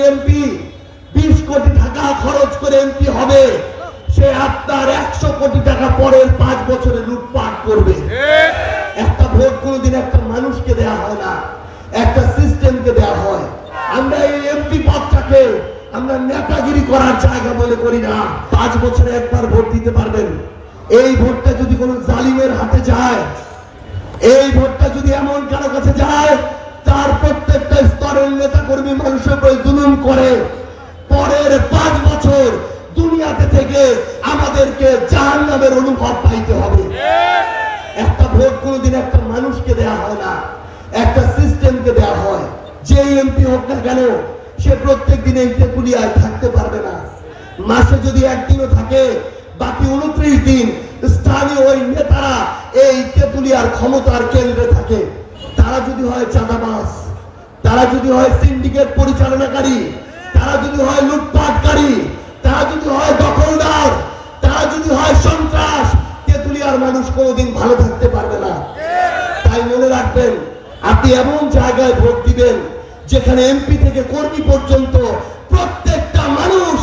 MP 20 কোটি টাকা খরচ করে এমপি হবে, সে আপনার 100 কোটি টাকা পরের 5 বছরে লুটপাট করবে। একটা ভোট কোনোদিন একটা মানুষকে দেয়া হয় না, একটা সিস্টেমকে দেয়া হয়। আমরা এই এমপি পদটাকে আমরা নেতাগিরি করার জায়গা বলে করি না। 5 বছরে একবার ভোট দিতে পারবেন। এই ভোটটা যদি কোনো জালিমের হাতে যায়, এই ভোটটা যদি এমন কারো কাছে যায় তার প্রত্যেকটা স্তরের নেতা কর্মী মানুষের উপর জুলুম করে, পরের 5 বছর দুনিয়াতে থেকে আমাদেরকে জাহান্নামের অনুভব পাইতে হবে। একটা ভোট কোনোদিন একটা মানুষকে দেয়া হয় না, একটা সিস্টেমকে দেয়া হয়। যে এমপি হোক না কেন, সে প্রত্যেক দিন এই তেঁতুলিয়ায় থাকতে পারবে না। মাসে যদি একদিনও থাকে, বাকি 29 দিন স্থানীয় ওই নেতারা এই তেঁতুলিয়ার ক্ষমতার কেন্দ্রে থাকে। তারা যদি হয় চাঁদাবাজ, তারা যদি হয় সিন্ডিকেট পরিচালনাকারী, তারা যদি হয় লুটপাটকারী, তারা যদি হয় দখলদার, তারা যদি হয় সন্ত্রাস, তেঁতুলিয়ার মানুষ কোনোদিন ভালো থাকতে পারবে না। তাই মনে রাখবেন, আপনি এমন জায়গায় ভোট দিবেন যেখানে এমপি থেকে কর্মী পর্যন্ত প্রত্যেকটা মানুষ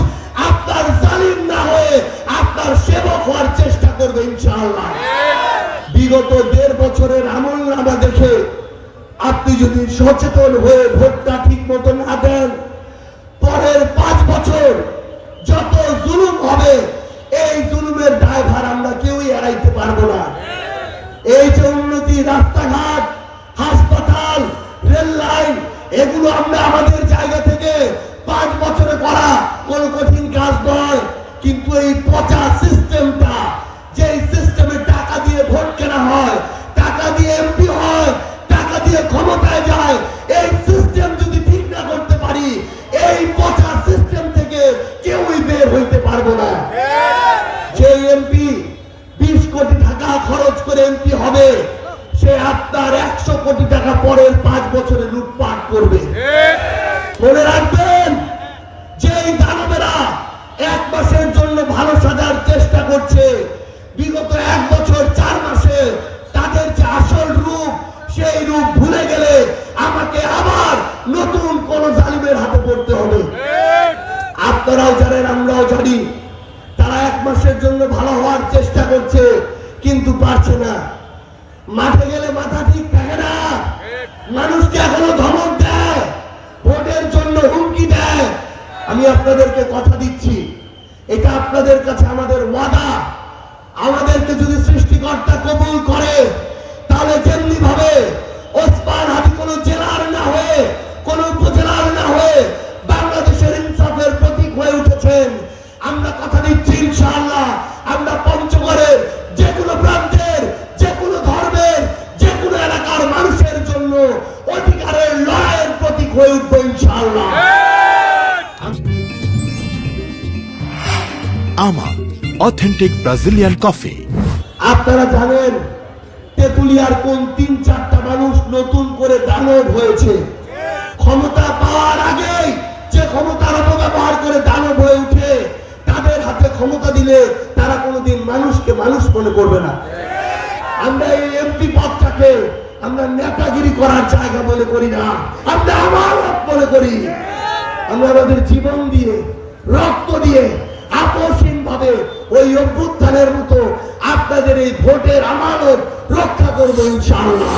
আপনার জালিম না হয়ে আপনার সেবক হওয়ার চেষ্টা করবে ইনশাআল্লাহ। বিগত 1.5 বছরের আমলনামা দেখে আপনি যদি সচেতন হয়ে ভোটটা ঠিক মতো না দেন, পরের 5 বছর যত জুলুম হবে, এই জুলুমের দায়ভার আমরা কেউই এড়াইতে পারবো না। এই যে উন্নতি, রাস্তাঘাট, হাসপাতাল, রেল লাইন, এগুলো আমরা আমাদের জায়গা থেকে 5 বছরে করা কোনো কঠিন কাজ নয়। কিন্তু এই পচা সিস্টেমটা, যে সিস্টেমে টাকা দিয়ে ভোট কেনা হয়, টাকা দিয়ে এমপি হয়, টাকা দিয়ে ক্ষমতায় যায়, এই সিস্টেম যদি ঠিক না করতে পারি, এই পচা সিস্টেম থেকে কেউই বের হইতে পারবো না। যে এমপি 20 কোটি টাকা খরচ করে এমপি হবে, সে আপনার 100 কোটি টাকা পরের 5 বছরে লুটপাট করবে। মনে রাখবেন, যে দানবেরা 1 মাসের জন্য ভালো সাজার চেষ্টা করছে, বিগত 1 বছর 4 মাসে তাদের যে আসল রূপ, সেই রূপ ভুলে গেলে আমাকে আবার নতুন কোন জালিমের হাতে পড়তে হবে। আপনারাও জানেন, আমরাও জানি, তারা 1 মাসের জন্য ভালো হওয়ার চেষ্টা করছে, কিন্তু পারছে না। মাঠে গেলে মাথা ঠিক থাকে না, মানুষকে এখনো ধমক দেয়, ভোটের জন্য হুমকি দেয়। আমি আপনাদেরকে কথা দিচ্ছি, এটা আপনাদের কাছে আমাদের ওয়াদা। আমাদেরকে যদি সৃষ্টিকর্তা কবুল করে, তাহলে যেমনি ভাবে ওসমান হাদি কোনো জেলার না হয়ে, কোনো উপজেলার না হয়ে বাংলাদেশের ইনসাফের প্রতীক হয়ে উঠেছেন, আমরা কথা দিচ্ছি ইনশাআল্লাহ আমরা পঞ্চগড়ের যে কোনো প্রান্তের, যে কোনো ধর্মের, যে কোনো এলাকার মানুষের জন্য অধিকারের লড়াইয়ের প্রতীক হয়ে উঠবো ইনশাআল্লাহ। আমার অথেন্টিক ব্রাজিলিয়ান কফি। আপনারা জানেন, তেঁতুলিয়ার কোন 3-4টা মানুষ নতুন করে দানব হয়েছে। ক্ষমতা পাওয়ার আগেই যে ক্ষমতার অপব্যবহার করে দানব হয়ে উঠে, তাদের হাতে ক্ষমতা দিলে তারা কোনোদিন মানুষকে মানুষ মনে করবে না। আমরা এই এমপি পদটাকে আমরা নেতাগিরি করার জায়গা বলে করি না, আমরা আমানত মনে করি। আমরা আমাদের জীবন দিয়ে, রক্ত দিয়ে, আপোষহীন ভাবে ওই অভ্যুত্থানের মতো আপনাদের এই ভোটের আমানত রক্ষা করবো ইনশাআল্লাহ।